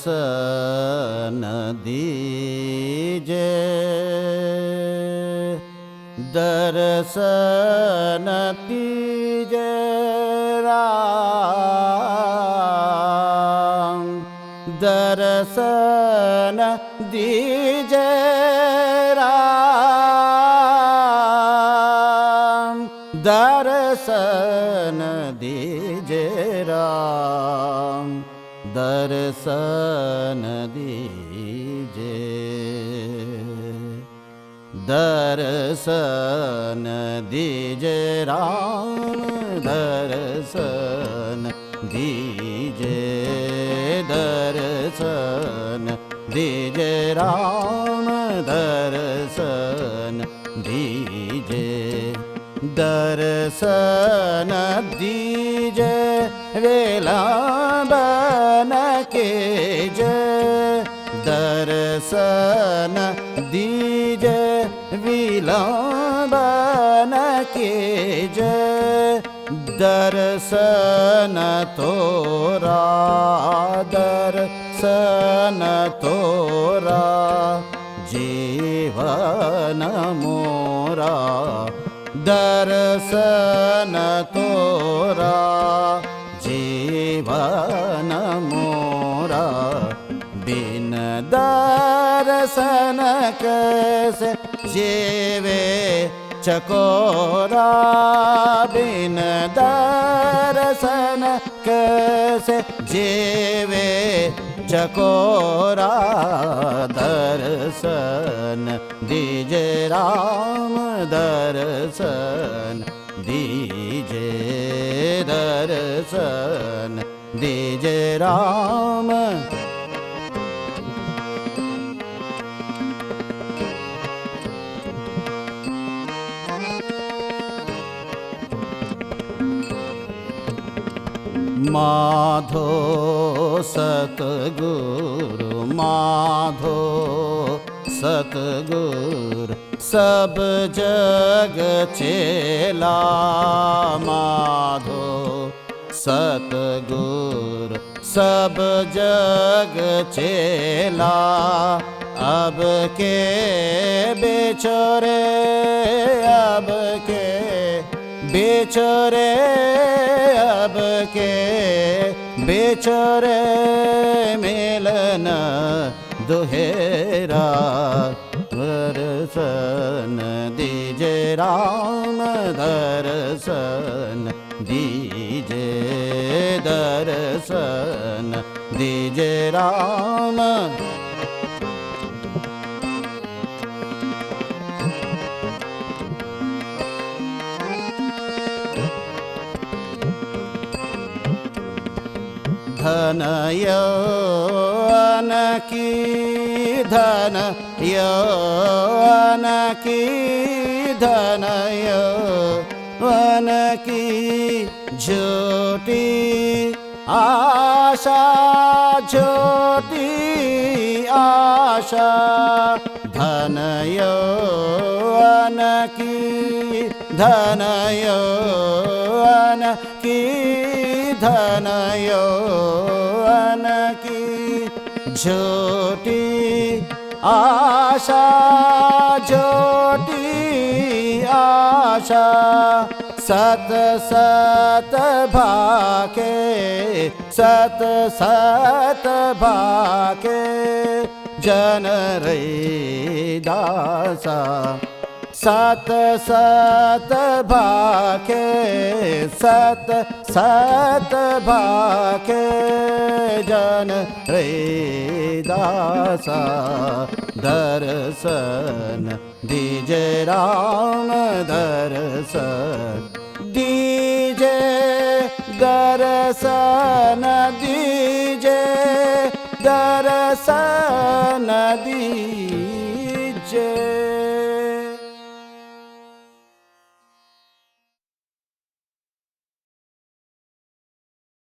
दर्शन दीजे दर्शन दीजे राम दर्शन दीजे राम दर्शन दीजे राम दर्शन दीजे दर्शन दीजे राम दर्शन दीजे दर्शन दीजे राम दर्शन दीजे दर्शन दीजे विलंबन कीजे दर्शन दीजे विलंबन कीजे दर्शन तोरा दर्शन तोरा जीवन मोरा दर्शन तोरा जीवन मोरा बिन दर्शन कैसे जीवे चकोरा बिन दर्शन कैसे जीवे चकोरा दर्शन दीजे राम दर्शन दीजे दर्शन दीजे राम माधो सतगुरु माधो सतगुरु सब जग चेला माधो सतगुरु सब जग चेला अब के बेचोरे अब के बेचोरे अब के बेचोरे मिलन दुहेरा दर्शन दीजे राम दर्शन दीजे दर्शन दीजे राम धन यौवन की धन यौवन की धन यौवन की झूठी आशा झूठी आशा धन यौवन की धन यौवन की धन यौवन की झूठी आशा झूठी आशा सत सत भाके सत सत भाके जन रे दासा सत सत भाके सत सत भाके जन रे दासा दर्शन दीजे राम दर्शन दीजे दर्शन दीजे दर्शन दीजे